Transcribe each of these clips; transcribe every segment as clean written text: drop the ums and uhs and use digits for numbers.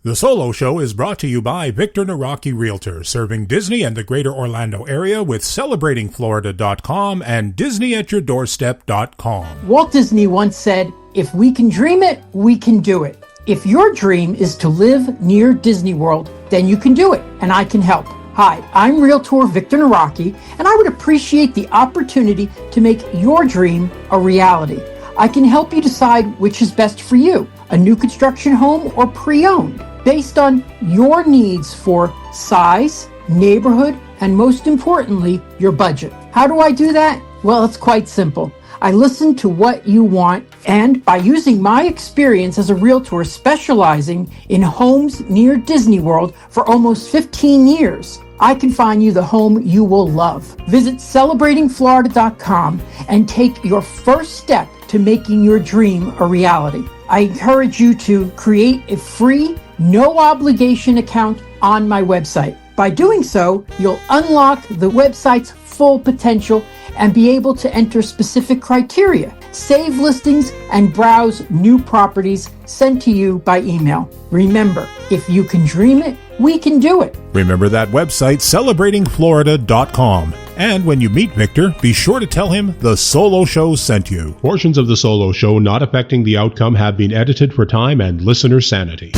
The Solo Show is brought to you by Victor Naraki Realtor, serving Disney and the greater Orlando area with celebratingflorida.com and disneyatyourdoorstep.com. Walt Disney once said, "If we can dream it, we can do it." If your dream is to live near Disney World, then you can do it, and I can help. Hi, I'm Realtor Victor Naraki, and I would appreciate the opportunity to make your dream a reality. I can help you decide which is best for you, a new construction home or pre-owned, based on your needs for size, neighborhood, and most importantly, your budget. How do I do that? Well, it's quite simple. I listen to what you want, and by using my experience as a realtor specializing in homes near Disney World for almost 15 years, I can find you the home you will love. Visit celebratingflorida.com and take your first step to making your dream a reality. I encourage you to create a free, no-obligation account on my website. By doing so, you'll unlock the website's full potential and be able to enter specific criteria, save listings, and browse new properties sent to you by email. Remember, if you can dream it, we can do it. Remember that website, celebratingflorida.com. And when you meet Victor, be sure to tell him the Solo Show sent you. Portions of the Solo Show not affecting the outcome have been edited for time and listener sanity.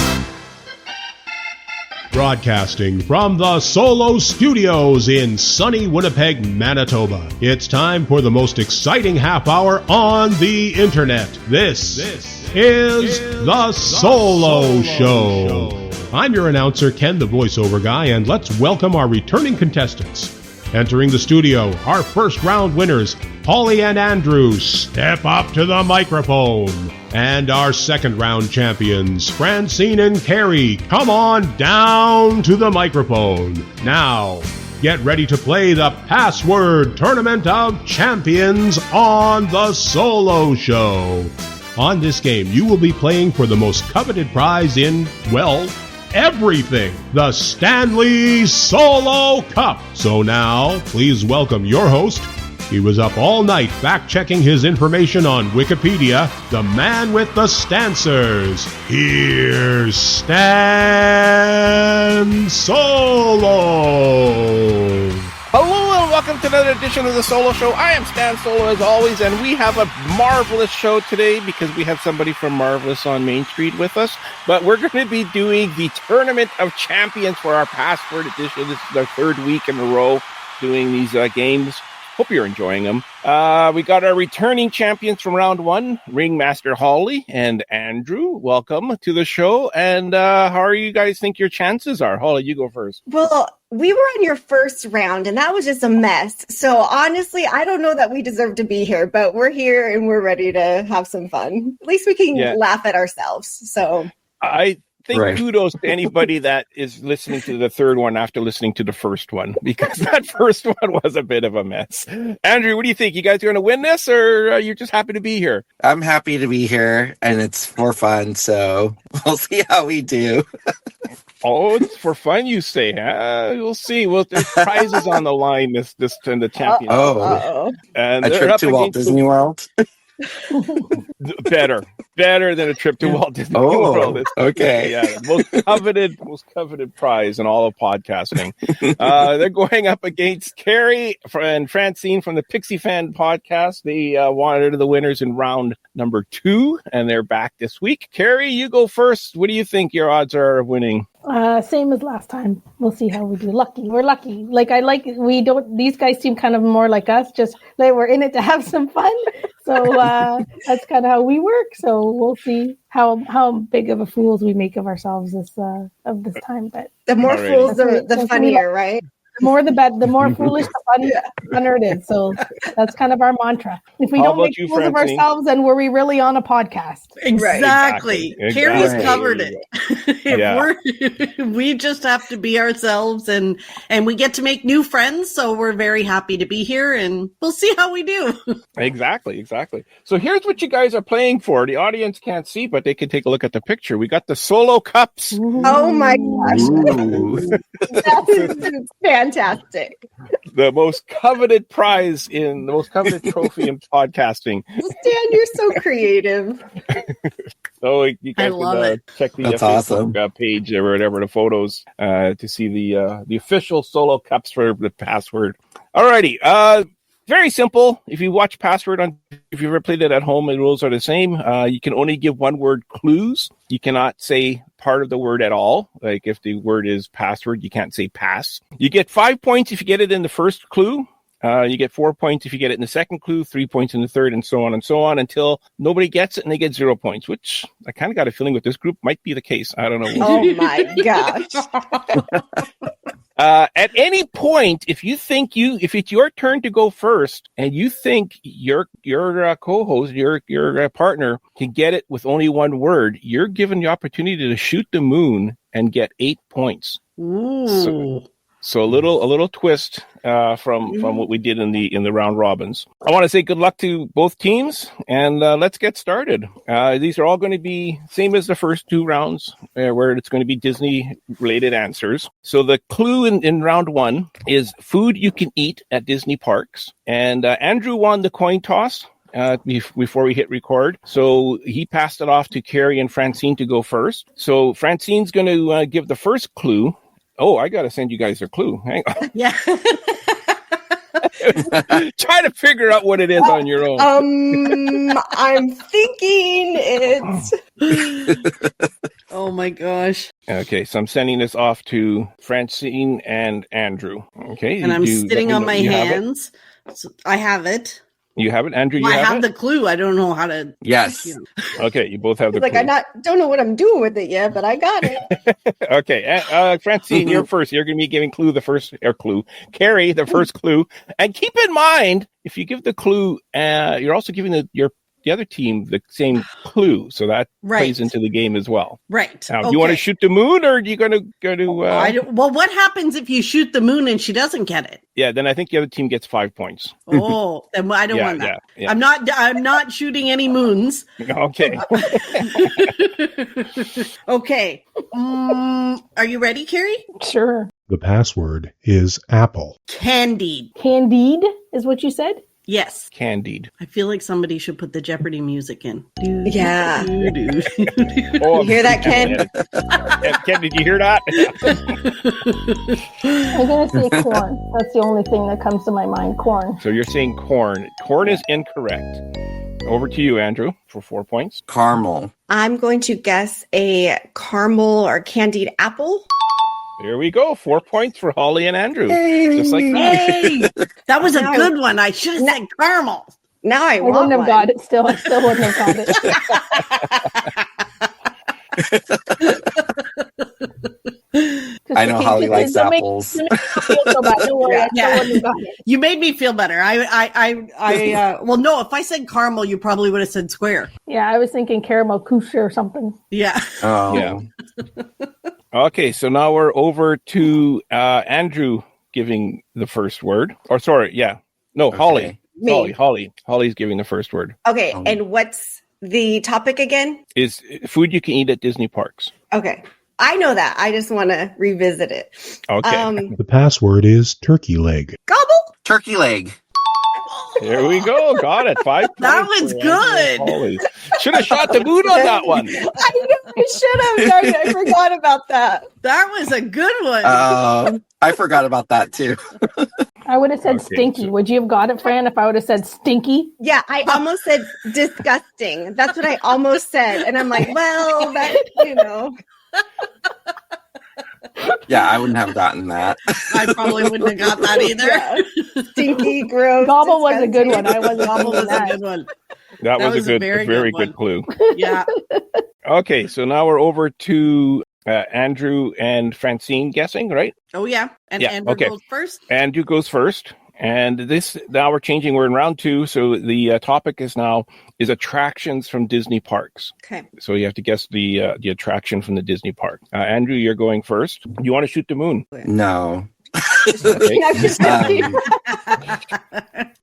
Broadcasting from the Solo Studios in sunny Winnipeg, Manitoba. It's time for the most exciting half hour on the internet. This is the Solo Show. I'm your announcer, Ken, the voiceover guy, and let's welcome our returning contestants. Entering the studio, our first round winners, Holly and Andrew, step up to the microphone. And our second round champions, Francine and Carrie, come on down to the microphone. Now, get ready to play the Password Tournament of Champions on the Solo Show. On this game, you will be playing for the most coveted prize in, well, everything, the Stanley Solo Cup. So now, please welcome your host. He was up all night fact-checking his information on Wikipedia, the man with the stansers. Here's Stan Solo. Hello and welcome to another edition of the Solo Show. I am Stan Solo as always, and we have a marvelous show today because we have somebody from Marvelous on Main Street with us. But we're going to be doing the Tournament of Champions for our Password edition. This is our third week in a row doing these games. Hope you're enjoying them. We got our returning champions from round one, Ringmaster Holly and Andrew. Welcome to the show. And how do you guys think your chances are? Holly, you go first. Well, we were on your first round, and that was just a mess. So honestly, I don't know that we deserve to be here, but we're here and we're ready to have some fun. At least we can laugh at ourselves. So I think kudos to anybody that is listening to the third one after listening to the first one, because that first one was a bit of a mess. Andrew, what do you think? You guys going to win this, or are you just happy to be here? I'm happy to be here, and it's for fun, so we'll see how we do. Oh, it's for fun, you say? We'll see. Well, there's prizes on the line this in the championship. And a trip to Walt Disney World? Better than a trip to Walt Disney World. Okay. Yeah, most coveted prize in all of podcasting. They're going up against Carrie and Francine from the Pixie Fan podcast. They wanted the winners in round number 2, and they're back this week. Carrie, you go first. What do you think your odds are of winning? Same as last time. We'll see how we do. We're lucky. These guys seem kind of more like us, just like we're in it to have some fun. So that's kind of how we work. So we'll see how big of a fools we make of ourselves this time. But the more fools, the funnier, right? The more the more foolish, the funnier it is. So that's kind of our mantra. If we don't make fools of ourselves, then were we really on a podcast? Exactly. Carrie's covered it. We just have to be ourselves, and we get to make new friends. So we're very happy to be here, and we'll see how we do. Exactly. So here's what you guys are playing for. The audience can't see, but they can take a look at the picture. We got the Solo Cups. Oh my gosh. That is fantastic. Fantastic. The most coveted prize the most coveted trophy in podcasting. Stan, you're so creative. So you guys can check the Facebook page or whatever, the photos, to see the official Solo Cups for the password. Alrighty. Very simple. If you watch Password if you ever played it at home, the rules are the same. You can only give one word clues. You cannot say part of the word at all. Like if the word is password, you can't say pass. You get 5 points if you get it in the first clue. You get 4 points if you get it in the second clue, 3 points in the third, and so on until nobody gets it and they get 0 points, which I kind of got a feeling with this group might be the case. I don't know. Oh my gosh. At any point, if it's your turn to go first and you think your co-host, your partner can get it with only one word, you're given the opportunity to shoot the moon and get 8 points. Ooh. So a little twist from what we did in the round robins. I want to say good luck to both teams, and let's get started. These are all going to be same as the first two rounds, where it's going to be Disney-related answers. So the clue in round one is food you can eat at Disney parks, and Andrew won the coin toss before we hit record. So he passed it off to Carrie and Francine to go first. So Francine's going to give the first clue. Oh, I got to send you guys a clue. Hang on. Yeah. Try to figure out what it is on your own. I'm thinking it's... Oh, my gosh. Okay, so I'm sending this off to Francine and Andrew. Okay. And I'm sitting on my hands. So I have it. You have it, Andrew? I have the clue. I don't know how to. Yes. Okay, you both have the clue. I don't know what I'm doing with it yet, but I got it. Okay, Francine, you're first. You're going to be giving Carrie the first clue. And keep in mind, if you give the clue, you're also giving the other team the same clue, so that plays into the game as well. Right. Now, do you want to shoot the moon, or are you going to go to? Well, what happens if you shoot the moon and she doesn't get it? Yeah, then I think the other team gets 5 points. Oh, then I don't want that. Yeah. I'm not shooting any moons. Okay. Okay. Are you ready, Carrie? Sure. The password is apple. Candied. Candied is what you said? Yes. Candied. I feel like somebody should put the Jeopardy music in. Yeah. Oh, you hear that, Ken? Ken, did you hear that? I'm going to say corn. That's the only thing that comes to my mind, corn. So you're saying corn. Corn is incorrect. Over to you, Andrew, for 4 points. Caramel. I'm going to guess a caramel or candied apple. There we go. 4 points for Holly and Andrew. Just like that. Hey, that was a good one. I should have said caramel. Now I wouldn't have got it still. I still wouldn't have got it. I know Holly likes apples. You made me feel better. Well, no, if I said caramel, you probably would have said square. Yeah, I was thinking caramel couche or something. Yeah. Oh. Yeah. Okay, so now we're over to Andrew giving the first word. Or sorry, yeah. No, okay. Holly. Me. Holly's giving the first word. Okay, and what's the topic again? Is food you can eat at Disney parks. Okay. I know that. I just want to revisit it. Okay. The password is turkey leg. Gobble? Turkey leg. There we go. Got it. 5 points. That was good. Should have shot the moon on that one. I know you should have. Sorry, I forgot about that. That was a good one. I forgot about that too. I would have said stinky. Would you have got it, Fran, if I would have said stinky? Yeah, I almost said disgusting. That's what I almost said. And I'm like, well, that. Yeah, I wouldn't have gotten that. I probably wouldn't have got that either. Yeah. Stinky, gross. Gobble was a good one. I wasn't Gobble was a good one. That was a very good clue. Yeah. Okay, so now we're over to Andrew and Francine guessing, right? Oh, yeah. And Andrew goes first? Andrew goes first. And now we're changing. We're in round 2. So the topic is attractions from Disney parks. Okay. So you have to guess the attraction from the Disney park. Andrew, you're going first. You want to shoot the moon? No. I'm just joking.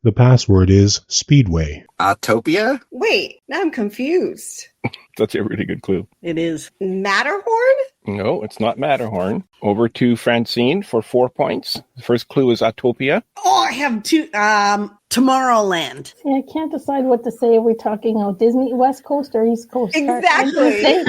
The password is Speedway. Autopia? Wait, now I'm confused. That's a really good clue. It is. Matterhorn? No, it's not Matterhorn. Over to Francine for 4 points. The first clue is Autopia. Oh, I have two. Tomorrowland. See, I can't decide what to say. Are we talking Disney West Coast or East Coast? Exactly.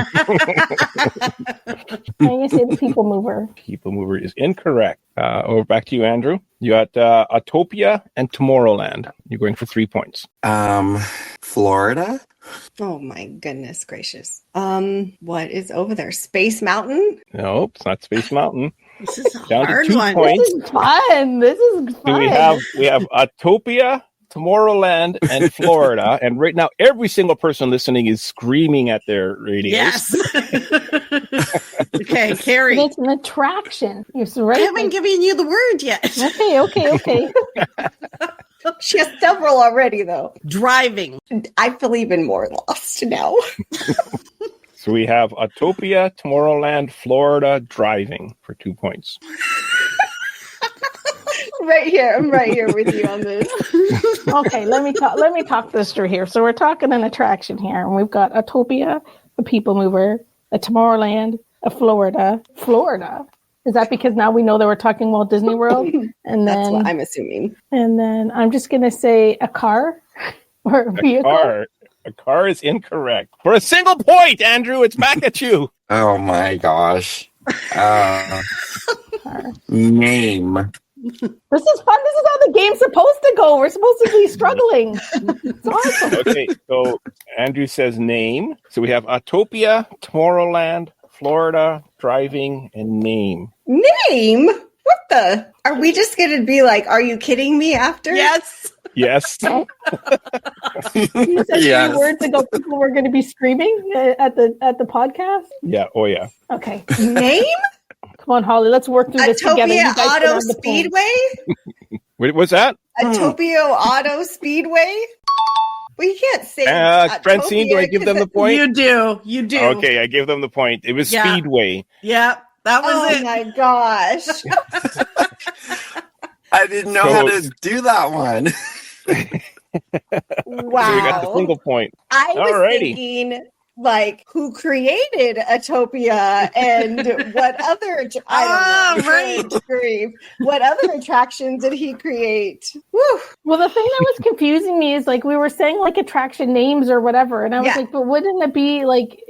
I'm going to say the People Mover. People Mover is incorrect. Over back to you, Andrew. You got Autopia and Tomorrowland. You're going for 3 points. Florida? Oh my goodness gracious. What is over there? Space Mountain? Nope, it's not Space Mountain. This is a Down to hard 2 one. points. This is fun. This is fun. So we have Autopia, Tomorrowland, and Florida. And right now, every single person listening is screaming at their radios. Yes. Okay, Carrie. It's an attraction. You're right. I haven't given you the word yet. Okay. She has several already, though. Driving. I feel even more lost now. So we have Autopia, Tomorrowland, Florida, driving for 2 points. Right here. I'm right here with you on this. Okay, let me talk this through here. So we're talking an attraction here, and we've got Autopia, a People Mover, a Tomorrowland, a Florida. Florida. Is that because now we know that we're talking Walt Disney World? And That's then what I'm assuming. And then I'm just gonna say a car or a vehicle. A car is incorrect. For a single point, Andrew, it's back at you. Oh my gosh. Name. This is fun. This is how the game's supposed to go. We're supposed to be struggling. It's awesome. Okay, so Andrew says name. So we have Autopia, Tomorrowland, Florida, driving, and name. Name? What the? Are we just going to be like, are you kidding me after? Yes. Yes. You said Yes. 3 words ago people were going to be screaming at the podcast. Yeah. Oh, yeah. Okay. Name? Come on, Holly. Let's work through this together. You Atopia guys can Auto have the point. Speedway? Wait, what's that? Atopia Auto Speedway? Well, you can't say Francine, do I give them the point? You do. You do. Okay, I give them the point. It was Yeah. Speedway. Yeah, that was Oh it. my gosh. I didn't know how to do that one. Wow. So you got the single point. I was Alrighty. thinking, like, who created Atopia and what other... I don't know. Right. Good grief. What other attractions did he create? Woo. Well, the thing that was confusing me is like we were saying like attraction names or whatever, and I was Yeah. like, but wouldn't it be like,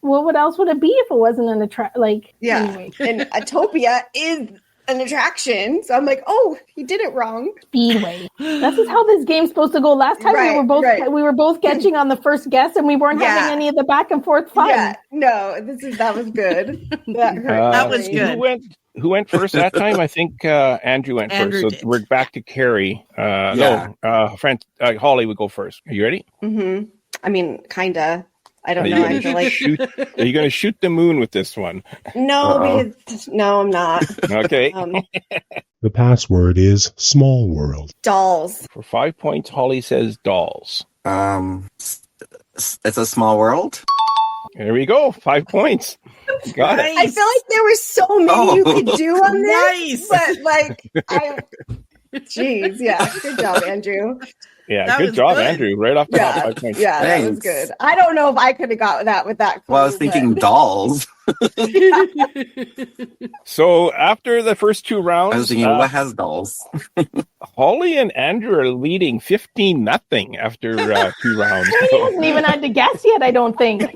what else would it be if it wasn't an attraction? Like, Yeah. anyway, And Atopia is an attraction. So I'm like, oh, he did it wrong. Speedway. This is how this game's supposed to go. Last time Right, we were both catching on the first guess, and we weren't Yeah. having any of the back and forth fun. Yeah. No, that was good. That hurt. That was me. good. Who went first that time? I think Andrew went Andrew first. So did. we're back to Carrie. Yeah. Holly would go first. Are you ready? Mm-hmm. I mean, kind of. I don't Are you know. gonna I feel like... Are you going to shoot the moon with this one? No, because... No, I'm not. Okay. The password is Small World. Dolls. For 5 points, Holly says dolls. It's a small world. There we go. 5 points. Got it. I feel like there were so many you could do on Nice. this. But, like, Jeez, yeah. Good job, Andrew. Yeah, That good was job, good. Andrew. Right off the top, Yeah, 5 points. yeah, that was Thanks. good. I don't know if I could have got that with that. Well, I was clue, thinking but- dolls. So after the first 2 rounds, I was thinking, what has dolls? Holly and Andrew are leading 15-0 after 2 rounds. He hasn't even had to guess yet, I don't think.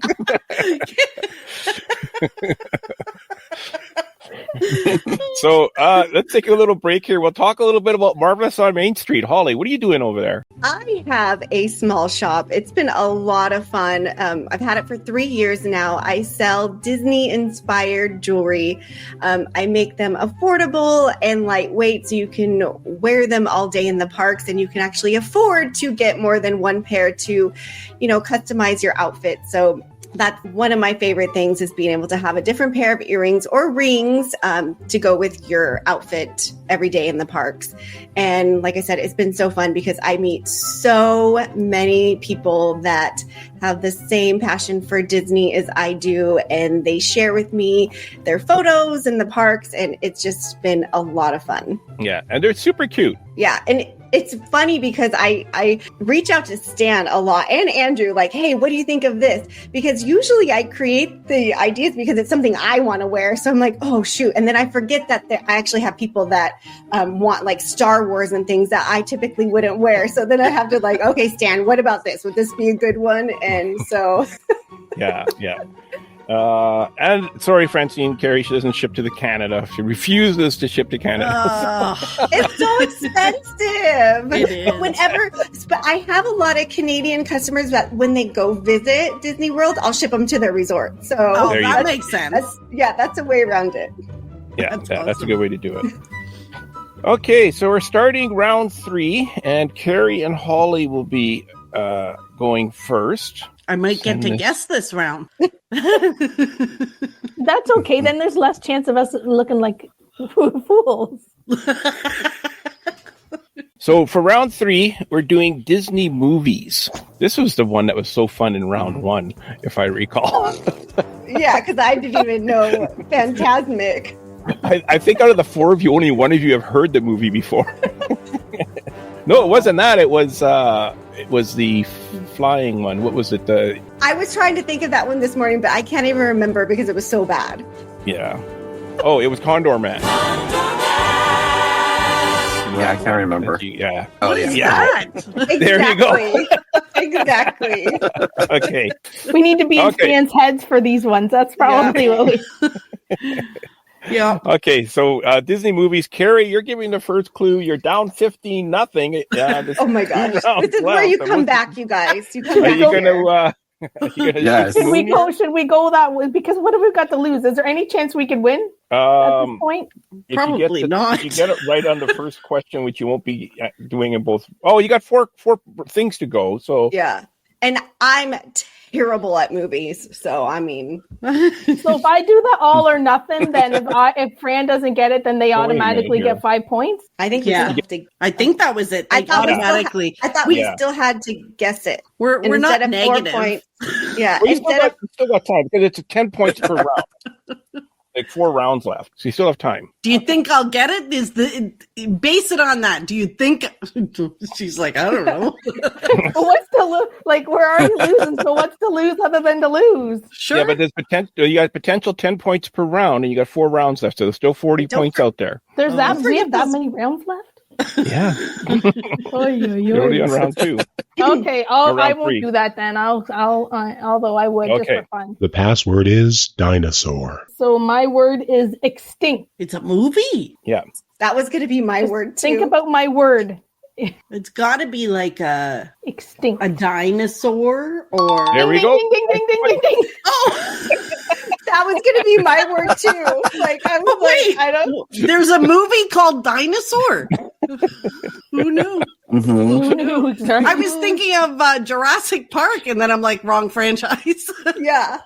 So let's take a little break here. We'll talk a little bit about Marvelous on Main Street. Holly, what are you doing over there? I have a small shop. It's been a lot of fun. I've had it for 3 years now. I sell Disney-inspired jewelry. I make them affordable and lightweight so you can wear them all day in the parks, and you can actually afford to get more than one pair to, customize your outfit. So that's one of my favorite things is being able to have a different pair of earrings or rings to go with your outfit every day in the parks. And like I said, it's been so fun because I meet so many people that have the same passion for Disney as I do, and they share with me their photos in the parks, and it's just been a lot of fun. Yeah, and they're super cute. Yeah, and it's funny because I reach out to Stan a lot and Andrew, like, hey, what do you think of this? Because usually I create the ideas because it's something I want to wear. So I'm like, oh, shoot. And then I forget that I actually have people that want like Star Wars and things that I typically wouldn't wear. So then I have to like, okay, Stan, what about this? Would this be a good one? And so. Yeah. And sorry, Francine, Carrie, she doesn't ship to the Canada. She refuses to ship to Canada. It's so expensive. It is. But I have a lot of Canadian customers that when they go visit Disney World, I'll ship them to their resort. So that makes sense. That's a way around it. Yeah, That's that's a good way to do it. Okay, so we're starting round 3, and Carrie and Holly will be going first. I might get to guess this round. That's okay. Then there's less chance of us looking like fools. So for round 3, we're doing Disney movies. This was the one that was so fun in round 1, if I recall. Yeah, because I didn't even know Fantasmic. I think out of the 4 of you, only one of you have heard the movie before. No, it wasn't that. It was the flying one. What was it? I was trying to think of that one this morning, but I can't even remember because it was so bad. Yeah. Oh, it was Condor Man. Yeah, I can't remember. Yeah. Oh, What is yeah. that? There you go. Exactly. Okay. We need to be in Stan's heads for these ones. That's probably what we... Yeah. Okay, so Disney movies. Carrie, you're giving the first clue. You're down 15-0. Oh my gosh. This is where you come back, you guys. You come Are back. you gonna Yes. Should we go that way? Because what have we got to lose? Is there any chance we could win at this point? Probably not. If you get it right on the first question, which you won't be doing in both. Oh, you got four things to go. So Yeah. And I'm terrible at movies. So, I mean. So if I do the all or nothing, then if Fran doesn't get it, then they automatically get 5 points? I think we still have to. I think that was it. I thought automatically. we still had to guess it. We're not instead of negative. 4 points. Yeah. well, you still got time because it's 10 points per round. Like 4 rounds left, so you still have time. Do you think I'll get it? Base it on that? Do you think? She's like, I don't know. What's to lose? Like we're already losing, so what's to lose other than to lose? Sure. Yeah, but there's potential. You got potential 10 points per round, and you got 4 rounds left, so there's still 40 points out there. There's we have that many rounds left. Yeah. You're already on round 2. Okay, I won't 3. do that then. Although I would just for fun. The password is dinosaur. So my word is extinct. It's a movie. Yeah. That was going to be my word too. Think about my word. It's got to be like Extinct. a dinosaur or. There we go. Ding, ding, ding, ding, ding, ding. Oh, That was going to be my word too. Like I was wait. like, I don't. There's a movie called Dinosaur. Who knew? Mm-hmm. Who knew? Sorry. I was thinking of Jurassic Park, and then I'm like, wrong franchise. Yeah.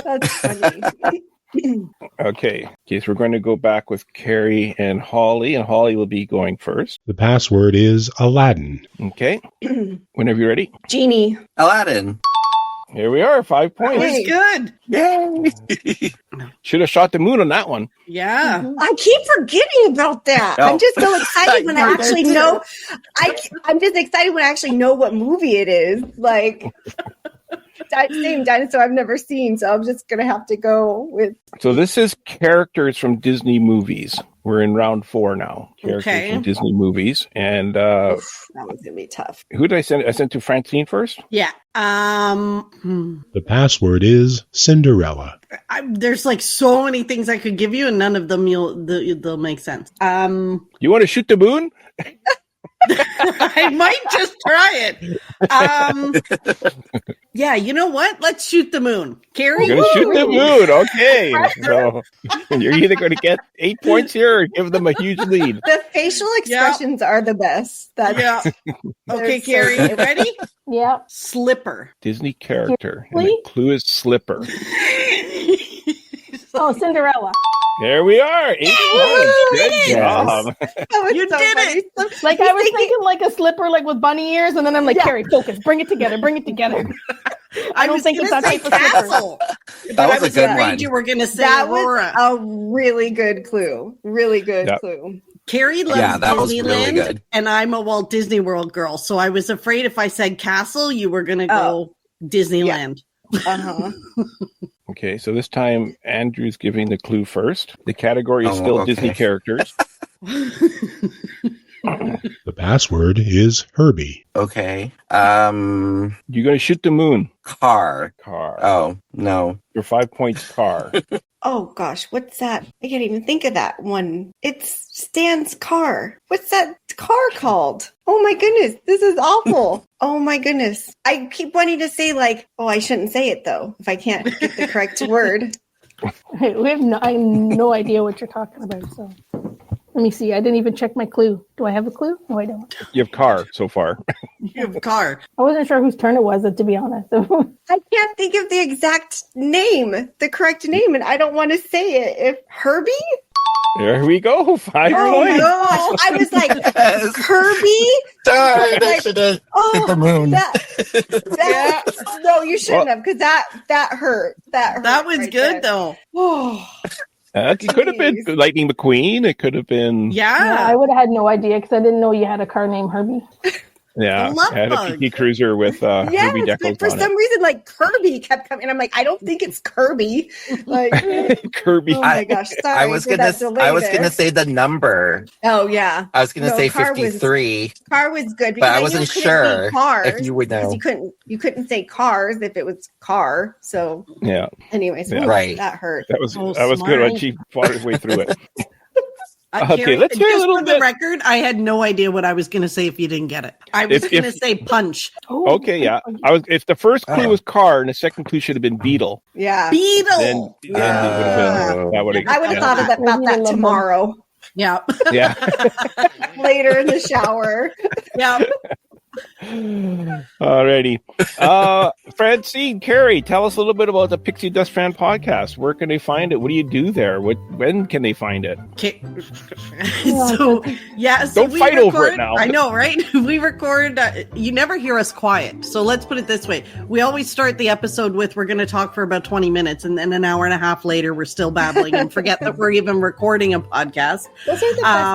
That's funny. Okay, so we're going to go back with Carrie and Holly will be going first. The password is Aladdin. Okay. Whenever you're ready. Genie. Aladdin. Here we are, 5 That points. was good. Yay. Should have shot the moon on that one. Yeah. I keep forgetting about that. Oh. I'm just so excited when I actually know. I'm just excited when I actually know what movie it is. Like, same dinosaur I've never seen, so I'm just gonna have to go with. So this is characters from Disney movies. We're in round 4 now. Characters from Disney movies. And That one's gonna be tough. who did I send? I sent to Francine first? Yeah. The password is Cinderella. There's like so many things I could give you, and none of them they'll make sense. You want to shoot the moon? I might just try it. Yeah, you know what? Let's shoot the moon. Carrie? We're going to shoot the moon. Okay. So you're either going to get 8 points here or give them a huge lead. The facial expressions are the best. Yeah. Okay, Carrie, you ready? Yeah. Slipper. Disney character. And the clue is slipper. Oh, Cinderella. There we are. 8 points. Good job. You did it. Like I was thinking like a slipper like with bunny ears, and then I'm like, Carrie, focus. Bring it together. I don't think it's that type of slipper. That was a good one. You were going to say that Aurora. was a really good clue. Really good clue. Carrie loves that was Disneyland, really good. and I'm a Walt Disney World girl, so I was afraid if I said castle, you were going to go Disneyland. Uh-huh. Okay, so this time Andrew's giving the clue first. The category is still Disney characters. The password is Herbie. Okay. You're going to shoot the moon. Car. Oh, no. Your 5 points car. Oh gosh, what's that? I can't even think of that one. It's Stan's car. What's that car called? Oh my goodness, this is awful. Oh my goodness. I keep wanting to say I shouldn't say it though, if I can't get the correct word. Hey, I have no idea what you're talking about, so let me see. I didn't even check my clue. Do I have a clue? No, I don't. You have car so far. You have a car. I wasn't sure whose turn it was, to be honest. I can't think of the exact name, the correct name, and I don't want to say it. If Herbie? There we go. 5 points. Oh gosh, I was like, Herbie? Darn, I should have hit the moon. No, you shouldn't have, because that hurt. That was right good, there. though. Oh. It could have been Lightning McQueen. It could have been... Yeah, I would have had no idea, because I didn't know you had a car named Herbie. Yeah, I had a PT Cruiser with Herbie decals but for on some reason, Kirby kept coming. I'm like, I don't think it's Kirby. Kirby. Oh my gosh! Sorry, I was gonna say the number. Oh yeah, I was gonna say 53. Car was good, but I wasn't sure if you would know. You couldn't say cars if it was car. So yeah. Anyways, right. That hurt. That was good when she fought her way through it. Okay, Carrie, let's hear a little bit. For the record, I had no idea what I was going to say if you didn't get it. I was going to say punch. Okay, yeah. If the first clue was car and the second clue should have been beetle. Yeah. Beetle. I would have thought about that tomorrow. Yeah. Yeah. Later in the shower. Yeah. Alrighty. Francine, Carrie, tell us a little bit about the Pixie Dust Fan podcast. Where can they find it? What do you do there? When can they find it? Okay. So don't fight over it now. I know, right? We record. You never hear us quiet. So let's put it this way: we always start the episode with "We're going to talk for about 20 minutes," and then an hour and a half later, we're still babbling and forget that we're even recording a podcast. Those are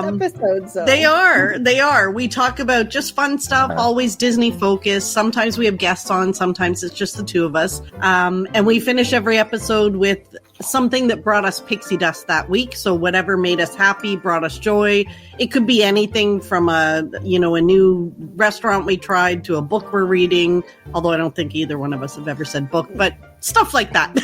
the best episodes. Though. They are. We talk about just fun stuff. Always Disney focused. Sometimes we have guests on, sometimes it's just the two of us. And we finish every episode with something that brought us pixie dust that week. So whatever made us happy, brought us joy. It could be anything from a new restaurant we tried to a book we're reading. Although I don't think either one of us have ever said book, but stuff like that.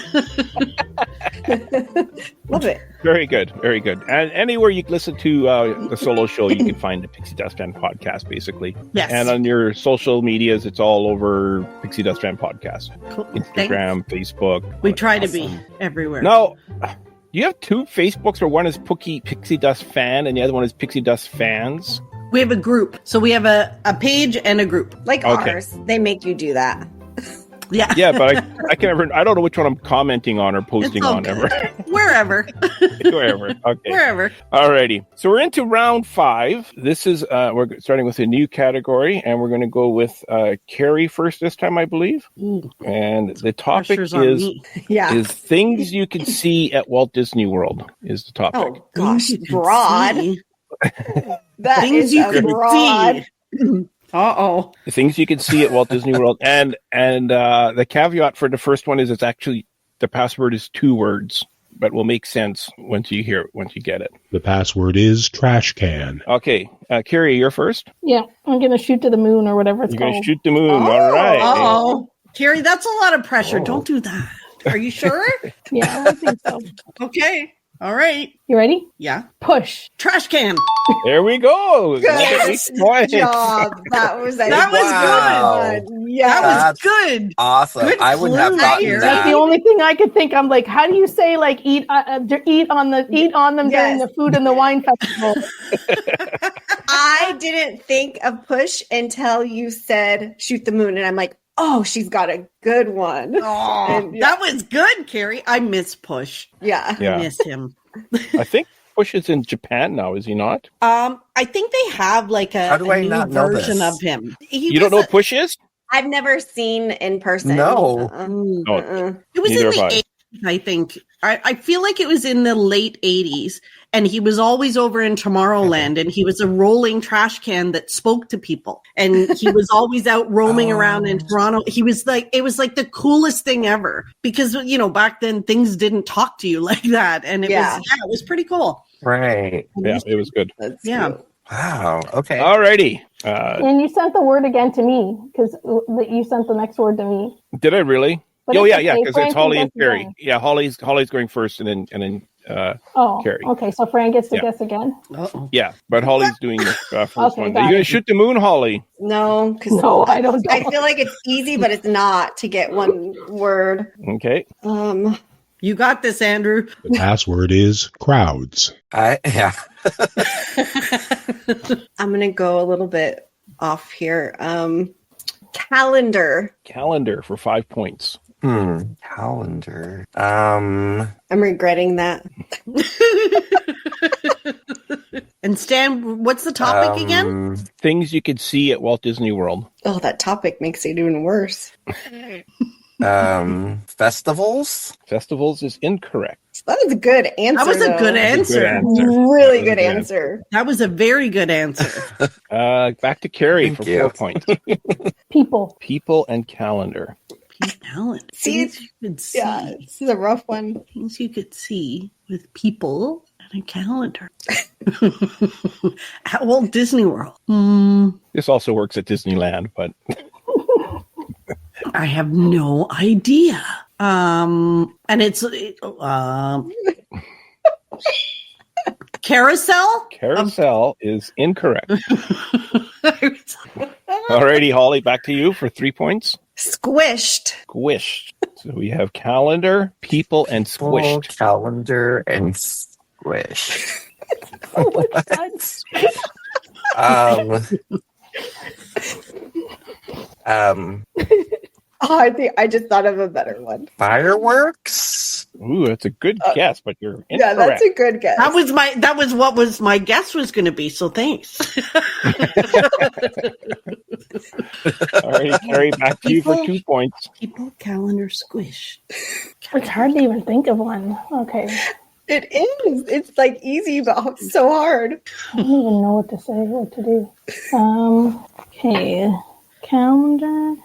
Love it. Very good. Very good. And anywhere you can listen to the solo show, you can find the Pixie Dust Fan podcast, basically. Yes. And on your social medias, it's all over Pixie Dust Fan podcast. Cool. Instagram, Facebook. We try to be everywhere. Now, you have two Facebooks where one is Pixie Dust Fan and the other one is Pixie Dust Fans. We have a group. So we have a page and a group. Like ours. They make you do that. Yeah. Yeah, but I don't know which one I'm commenting on or posting on ever. Wherever. Wherever. Okay. Wherever. Alrighty. So we're into round 5. This is we're starting with a new category, and we're going to go with Carrie first this time, I believe. Ooh. And the topic is things you can see at Walt Disney World is the topic. Oh gosh, broad. That things is you can broad. See. Uh-oh. The things you can see at Walt Disney World. And the caveat for the first one is it's actually the password is 2 words, but will make sense once you get it. The password is trash can. Okay. Carrie, you're first? Yeah, I'm going to shoot to the moon or whatever it's You're called. going to shoot the moon. All right. Uh-oh. Carrie, that's a lot of pressure. Don't do that. Are you sure? Yeah, I think so. Okay. All right. You ready? Yeah. Push. Trash can. There we go. Good job. That was a Wow. good one. Yeah. That was good. Awesome. Good I wouldn't have clue, gotten Carrie. That's the that. only thing I could think. I'm like, how do you say like eat on them during the food and the wine festival? I didn't think of push until you said shoot the moon, and I'm like, oh, she's got a good one. Oh, that was good, Carrie. I miss Push. Yeah. I miss him. I think Push is in Japan now, is he not? I think they have like How do a I new not know version this? of him. You don't know what Push is? I've never seen in person. No. It was Neither in have the I. 80s, I think. I feel like it was in the late 80s. And he was always over in Tomorrowland, and he was a rolling trash can that spoke to people. And he was always out roaming around in Toronto. It was like the coolest thing ever because, back then things didn't talk to you like that. And it was pretty cool. Right. Yeah, it was good. That's Yeah. cute. Wow. Okay. Alrighty. And you sent the word again to me because you sent the next word to me. Did I really? But Oh, it's yeah, okay. because Frank it's Holly can and guess Carrie. again. Yeah, Holly's going first, and then Carrie. Okay. So Fran gets to Yeah. guess again. Uh-oh. Yeah, but Holly's doing the first Okay, one. got Are you going to it. shoot the moon, Holly? No, because No, I don't. I feel like it's easy, but it's not to get one word. Okay. You got this, Andrew. The password is crowds. Yeah. I'm going to go a little bit off here. Calendar. Calendar for 5 points. Calendar. I'm regretting that. And Stan, what's the topic again? Things you could see at Walt Disney World. Oh, that topic makes it even worse. Festivals. Festivals is incorrect. That was a good answer. That was a good though. answer. Really good answer. That was a very good answer. Back to Carrie Thank for you. 4 points. People. People and calendar. Talent. See, Things you could see. Yeah, this is a rough one. Things you could see with people and a calendar at Walt Disney World. This also works at Disneyland, but I have no idea. And it's carousel. carousel is incorrect. Alrighty, Holly, back to you for 3 points. Squished. Squished. So we have calendar, people, and squished. Calendar and squish. Oh, I think I just thought of a better one. Fireworks. Ooh, that's a good guess, but you're incorrect. Yeah, that's a good guess. That was what was my guess was going to be. So thanks. Alrighty, Carrie, back to you for 2 points. People, calendar, squish. It's hard to even think of one. Okay. It is. It's like easy, but so hard. I don't even know what to say, what to do. Okay. Calendar.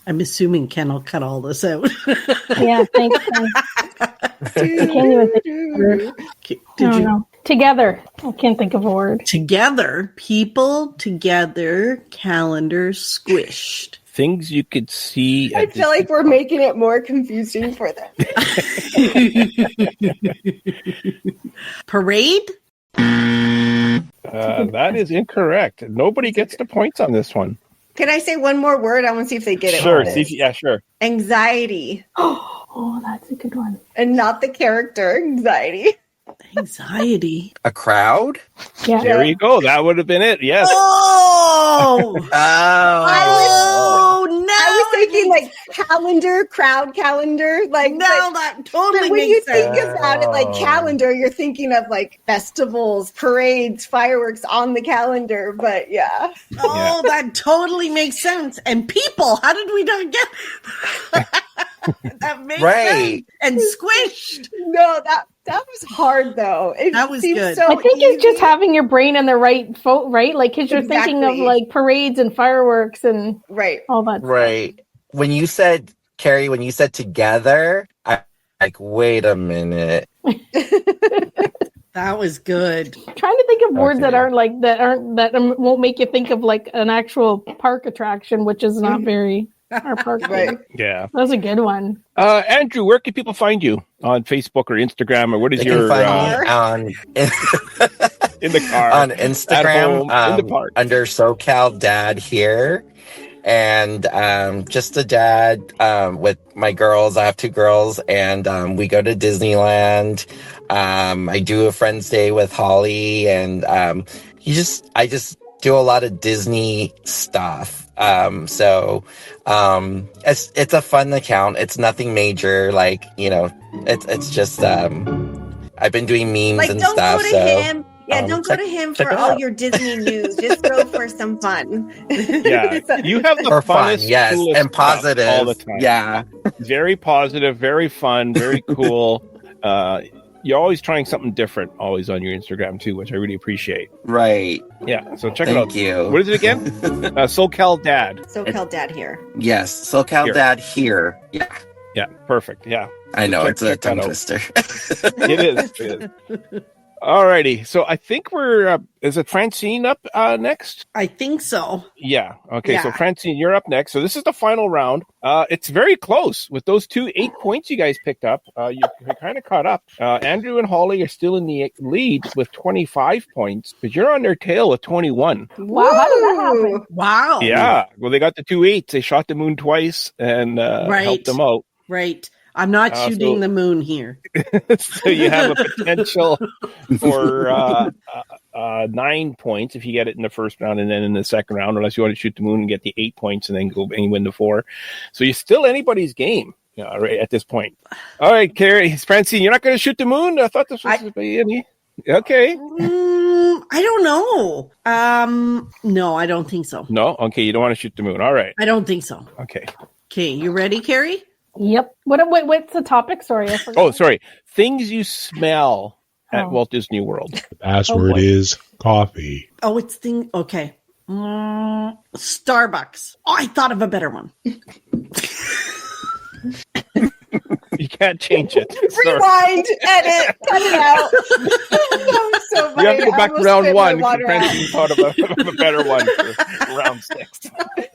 I'm assuming Ken will cut all this out. Yeah, thanks. I can't even think of a word. No. Together. I can't think of a word. Together, people, together, calendar, squished. Things you could see. I feel like we're making it more confusing for them. Parade? That is incorrect. Nobody gets the points on this one. Can I say one more word? I want to see if they get it. Sure. Right. Yeah, sure. Anxiety. Oh, that's a good one. And not the character, anxiety. Anxiety. A crowd. Yeah. There you go. That would have been it. Yes. Oh! I was thinking like calendar, crowd calendar. Like now that totally when makes you sense. think about it like calendar, you're thinking of like festivals, parades, fireworks on the calendar. But yeah. Oh, that totally makes sense. And people, how did we not get that? Makes sense. And squished. No, that was hard though. That was good. So I think easy. it's just having your brain in the right right? Like, because you're thinking of Exactly. like parades and fireworks and right. all that. Right. When you said, Carrie, when you said together, I like, wait a minute. That was good. Trying to think of words Okay. that won't make you think of like an actual park attraction, which is not very. Our park Right. Yeah. That was a good one. Andrew, where can people find you on Facebook or Instagram, or what is They your can find me on in the car, on at Instagram home, in the park? under SoCal Dad here, and just a dad with my girls. I have 2 girls, and we go to Disneyland. I do a Friends Day with Holly, and I just do a lot of Disney stuff. So it's a fun account. It's nothing major, like, it's just I've been doing memes Like, and don't stuff. go to so him. Yeah, don't go to him check for it all out. your Disney news. Just go for some fun. Yeah, you have the For fun, funnest, yes, coolest and positive stuff all the time. Yeah, Very positive, very fun, very cool. You're always trying something different, always on your Instagram too, which I really appreciate. right. Yeah, so check it out. Thank you. What is it again? SoCal Dad. SoCal Dad here. Yes, SoCal Here. Dad here. Yeah, Yeah, perfect. Yeah, I know, Check- it's a check that tongue out. twister. it is. It is. Alrighty, so I think we're. Is it Francine up next? I think so. Yeah. Okay. So Yeah. Francine, you're up next. So this is the final round. It's very close with those 8 points you guys picked up. You're kind of caught up. Andrew and Holly are still in the lead with 25 points, but you're on their tail with 21. Wow, how did that happen? Wow. Yeah. Well, they got the 2 8s. They shot the moon twice and Right. helped them out. Right. I'm not shooting the moon here. So you have a potential for 9 points if you get it in the first round, and then in the second round, unless you want to shoot the moon and get the 8 points and then go and win the 4. So you're still anybody's game, right at this point. All right, Carrie, Francine, you're not going to shoot the moon? I thought this was supposed to be any. Okay. I don't know. No, I don't think so. No? Okay, you don't want to shoot the moon. All right. I don't think so. Okay. Okay, you ready, Carrie? Yep. What's the topic? Sorry, I forgot. Oh, sorry. Things you smell at Oh. Walt Disney World. The password boy. is coffee. Oh, it's thing. Okay. Starbucks. Oh, I thought of a better one. You can't change it. Sorry. Rewind, edit, cut it out. That was so funny. You have to go I back to almost round spit my 1. water out. Francine thought of a better one for round 6.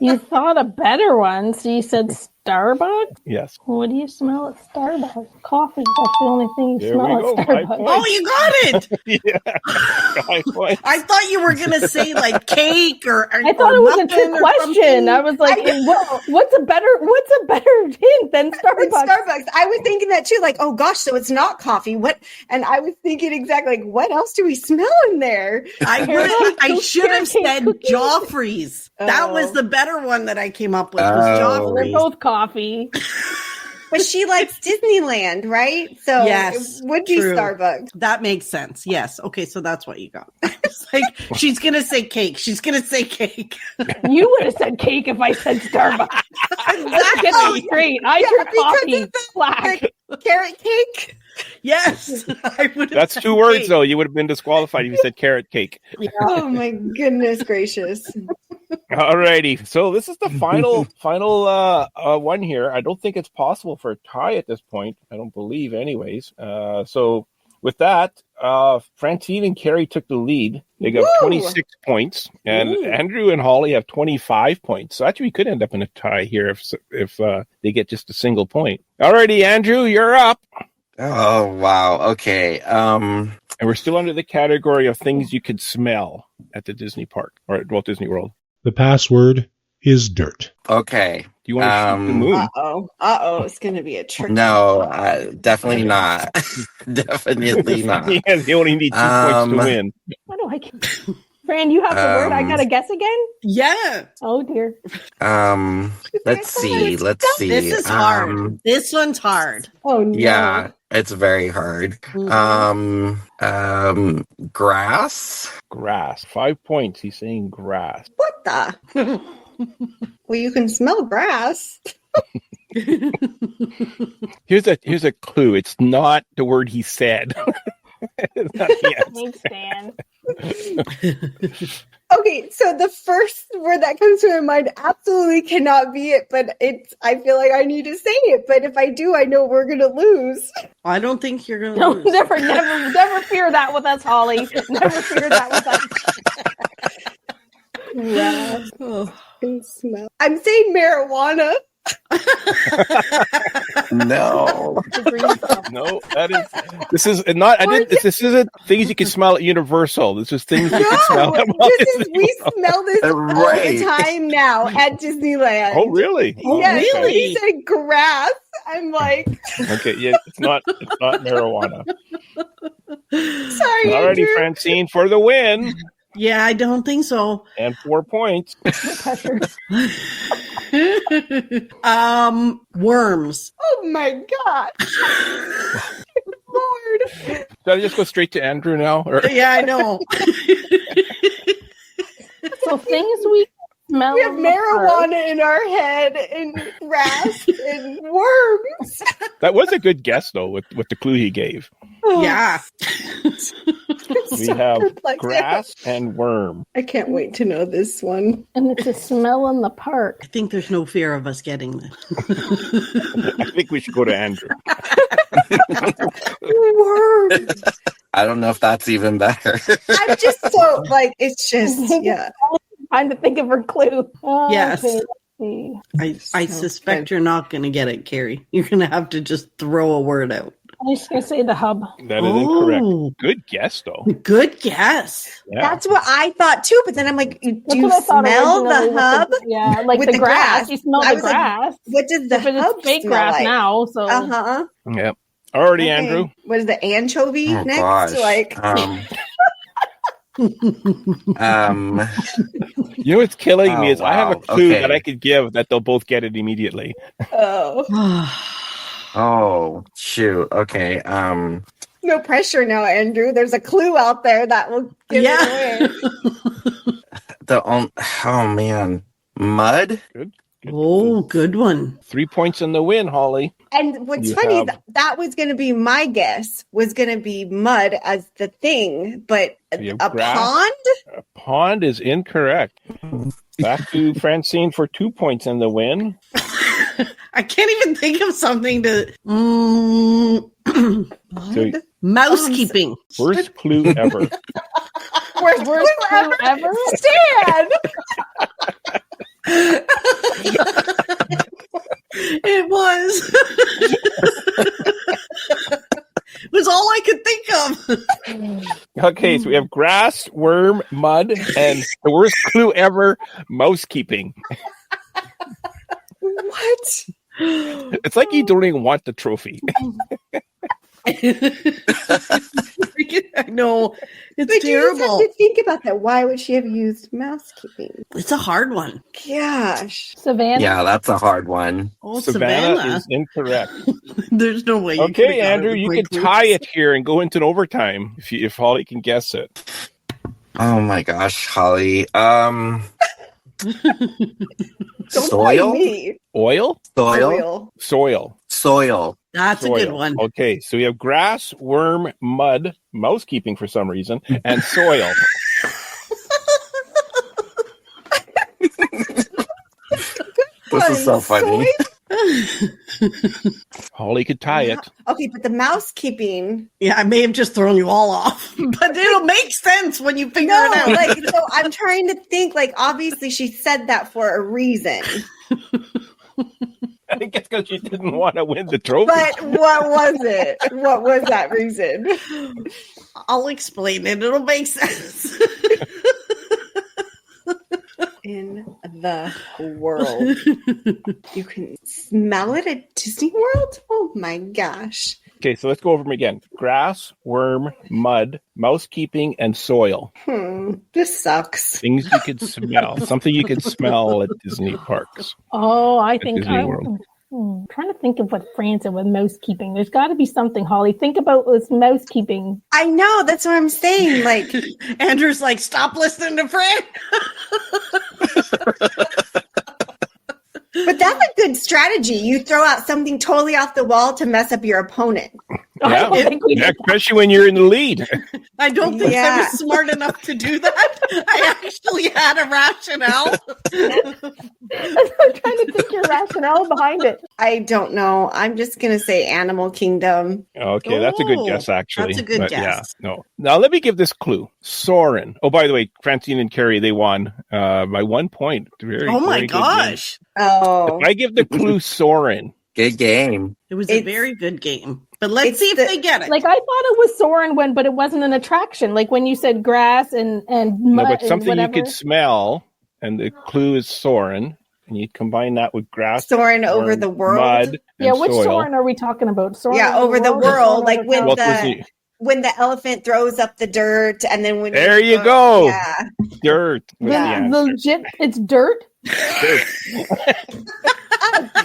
You thought a better one, so you said Starbucks? Yes. What do you smell at Starbucks? Coffee. That's the only thing you There smell we go. at 5 Starbucks. points. Oh, you got it. Yeah. 5 points. I thought you were gonna say like cake or. I thought it was a trick muffin or question. something. I was like, what's a better hint than It's Starbucks? Starbucks. I was thinking that too. Like, oh gosh, so it's not coffee. What? And I was thinking exactly like, what else do we smell in there? I should have said Cookies. Joffrey's. That was Oh. the better one that I came up with. Was Oh. They're Joffrey's. both coffee. But she likes Disneyland, right? So Yes, it would be true. Starbucks. That makes sense. Yes. Okay, so that's what you got. It's like she's gonna say cake. She's gonna say cake. You would have said cake if I said Starbucks. Let's get Oh, it straight. I yeah, drew because coffee. it's Black. Carrot cake. Yes, I would. That's 2 words, though. You would have been disqualified if you said carrot cake. Oh my goodness gracious. Alrighty. So this is the final one here. I don't think it's possible for a tie at this point. I don't believe anyways. So with that, Francine and Carrie took the lead. They got Woo! 26 points, and Andrew and Holly have 25 points. So actually, we could end up in a tie here if they get just a single point. Alrighty, Andrew, you're up. Oh wow. Okay. And we're still under the category of things you could smell at the Disney park or at Walt Disney World. The password is dirt. Okay. Do you want to shoot the moon? It's gonna be a trick. No, definitely not. Definitely not. Yeah, they only need 2 points to win. What do I get? Fran, you have the word. I gotta guess again? Yeah, Oh dear. Let's see. this is hard. This one's hard. Oh no. Yeah, it's very hard. Grass. Grass. 5 points. He's saying grass. What the? Well, you can smell grass. Here's a clue. It's not the word he said. It's not the answer. Thanks, Dan. Okay, so the first word that comes to my mind absolutely cannot be it, but I feel like I need to say it. But if I do, I know we're gonna lose. I don't think you're gonna No, lose. never fear that with us, Holly. Never fear that with us. Grass Oh. and smell. I'm saying marijuana. No. No, this isn't things you can smell at Universal. This is things you can smell at Walt Disney we World. smell this all the time now at Disneyland. Oh, really? Yes, really? he said grass. I'm like, Okay, yeah, it's not marijuana. sorry, Alrighty, Andrew. Francine for the win. Yeah, I don't think so. And 4 points. Pressure. Worms. Oh my god. Lord. Should I just go straight to Andrew now? Or? Yeah, I know. So things we smell. We have marijuana in our head and grass and worms. That was a good guess, though, with the clue he gave. Yeah. We have grass and worm. I can't wait to know this one. And it's a smell in the park. I think there's no fear of us getting this. I think we should go to Andrew. Worms. I don't know if that's even better. I'm just so it's just Trying to think of her clue. Oh, Yes. okay, let's see. I suspect you're not going to get it, Carrie. You're going to have to just throw a word out. I'm just gonna say the hub. That is incorrect. Good guess, though. Good guess. Yeah. That's what I thought too. But then I'm like, do That's you what I thought smell originally the with hub? Yeah, like with the grass. You smell I the was like, grass. what does the But hub it's fake smell grass like? now, so Yep. Alrighty, Okay. Andrew. What is the anchovy Oh, next? gosh. You know what's killing me is I have a wow. clue Okay. that I could give that they'll both get it immediately. Oh, Oh, shoot. Okay. no pressure now, Andrew. There's a clue out there that will give it away. Oh man, mud. Good. Oh, good one. 3 points in the win, Holly. And what's You funny, have- that was going to be my guess, was going to be mud as the thing, but You a have grass. pond? A pond is incorrect. Back to Francine for 2 points in the win. I can't even think of something to. So, Mousekeeping. worst clue ever. Worst worst clue clue ever. Stan! It was. It was all I could think of. Okay, so we have grass, worm, mud, and the worst clue ever, mousekeeping. What? It's like you don't even want the trophy. I know. It's But you just have terrible. to think about that. Why would she have used mousekeeping? It's a hard one. Gosh. Savannah. Yeah, that's a hard one. Oh, Savannah Savannah. is incorrect. There's no way. You could've Okay, got it Andrew, with you my can clues. tie it here and go into an overtime if Holly can guess it. Oh my gosh, Holly. Don't Soil? blame me. Oil? Soil? Soil. That's a good one. Okay, so we have grass, worm, mud, mousekeeping for some reason, and soil. This is so funny. Holly could tie it. Okay, but the mousekeeping. Yeah, I may have just thrown you all off, but it'll make sense when you figure No, it out. so I'm trying to think, obviously she said that for a reason. I think it's because she didn't want to win the trophy. But what was it? What was that reason? I'll explain it. It'll make sense. In the world. You can smell it at Disney World? Oh my gosh. Okay, so let's go over them again. Grass, worm, mud, mousekeeping, and soil. This sucks. Things you could smell. Something you could smell at Disney parks. Oh, I think Disney World. I'm trying to think of what France said with mousekeeping. There's got to be something, Holly. Think about this mousekeeping. I know, that's what I'm saying. Andrew's like, stop listening to Fran. But that's a good strategy. You throw out something totally off the wall to mess up your opponent. I don't think we Yeah, especially when you're in the lead. I don't think I Yeah. was smart enough to do that. I actually had a rationale. I'm trying to think your rationale behind it. I don't know. I'm just going to say Animal Kingdom. Okay, that's a good guess, actually. That's a good guess. Yeah, no. Now, let me give this clue. Soren. Oh, by the way, Francine and Carrie, they won by 1 point. Oh, my gosh. Oh. If I give the clue Soren. Good game. It was a very good game. But let's see if they get it. Like, I thought it was Soren but it wasn't an attraction. Like, when you said grass and mud No, but something and you whatever. could smell, and the clue is Soren. And you combine that with grass, Soren over the world. mud, Yeah, and which soil. Soren are we talking about? Soren Yeah, over the or world. Soren Like over when town? when the elephant throws up the dirt, and then when There you go. Yeah. Dirt. was the answer. Legit, it's dirt. Dirt.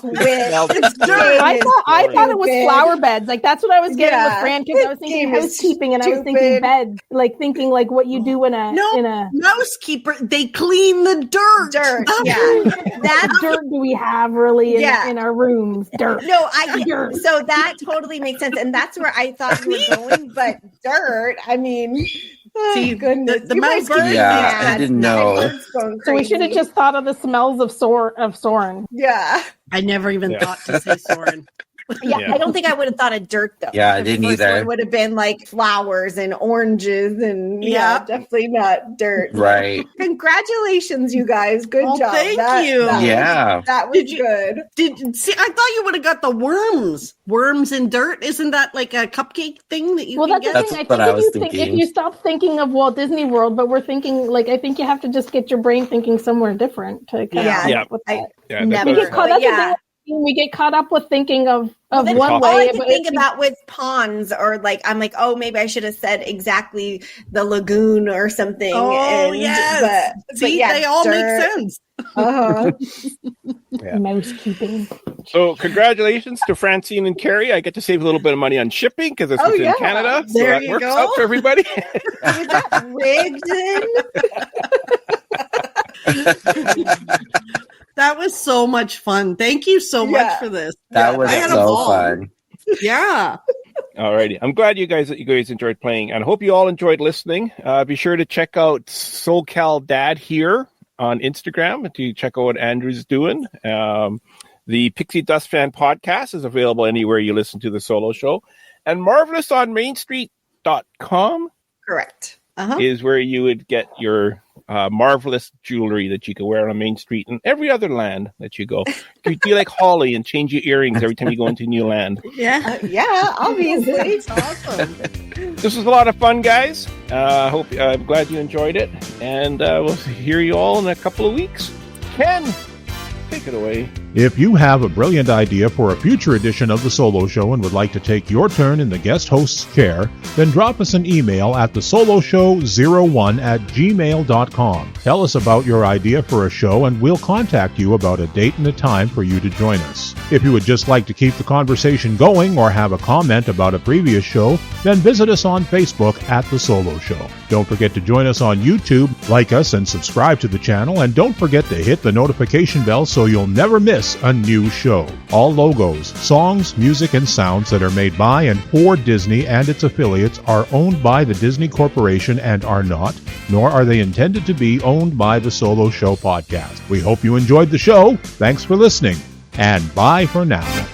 It's dirt. I thought it was Stupid. flower beds. Like, that's what I was getting with Yeah. Fran, because I was This thinking game is housekeeping and I was thinking stupid. beds. Like, thinking like what you do in a Mousekeeper. They clean the dirt. Dirt. That's Yeah. That dirt do we have really Yeah. in our rooms? Dirt. No, so that totally makes sense, and that's where I thought you were going. But dirt, I mean, See, goodness, the you mouse guys are bird- Yeah, mad. I didn't know. My bird's going So we should have crazy. just thought of the smells of Soren. Yeah. I never even thought to say Soren. Yeah, Yeah. I don't think I would have thought of dirt though. Yeah, I The didn't first either. one would have been like flowers and oranges, and yeah, Yeah. definitely not dirt. Right. Congratulations, you guys! Good Oh, job. thank you. Yeah. that was Did you- good. See, I thought you would have got the worms. Worms and dirt. Isn't that like a cupcake thing that you Well, can that's the get? That's thing. I what think I was if thinking. you stop thinking of Walt Disney World, but we're thinking like, I think you have to just get your brain thinking somewhere different to kind Yeah. of Yeah. with I- that. Yeah, that's Never. We what I get thought. caught. But That's the yeah. thing. We get caught up with thinking of Then one all way. I could but think if about was ponds, or like I'm like, oh, maybe I should have said exactly the lagoon or something. Oh, and, yes. but See, yeah, they all dirt. make sense. Uh-huh. Yeah. Mousekeeping. So, congratulations to Francine and Carrie. I get to save a little bit of money on shipping because it's Oh, within yeah. Canada. So There that you works go. out for everybody. Was that rigged in? That was so much fun. Thank you so much Yeah. for this. That was I had a so ball. fun. Yeah. Alrighty. I'm glad you guys enjoyed playing, and I hope you all enjoyed listening. Be sure to check out SoCal Dad here on Instagram to check out what Andrew's doing. The Pixie Dust Fan podcast is available anywhere you listen to the solo show. And marvelousonmainstreet.com Correct. Uh-huh. is where you would get your marvelous jewelry that you can wear on Main Street and every other land that you go. You do like Holly and change your earrings every time you go into a new land. Yeah. Yeah, obviously. That's awesome. This was a lot of fun, guys. I'm glad you enjoyed it, and we'll hear you all in a couple of weeks. Ken, take it away. If you have a brilliant idea for a future edition of The Solo Show and would like to take your turn in the guest host's chair, then drop us an email at thesoloshow01@gmail.com. Tell us about your idea for a show and we'll contact you about a date and a time for you to join us. If you would just like to keep the conversation going or have a comment about a previous show, then visit us on Facebook at The Solo Show. Don't forget to join us on YouTube, like us and subscribe to the channel, and don't forget to hit the notification bell so you'll never miss a new show. All logos, songs, music, and sounds that are made by and for Disney and its affiliates are owned by the Disney Corporation and are not, nor are they intended to be owned by the Solo Show podcast. We hope you enjoyed the show. Thanks for listening, and bye for now.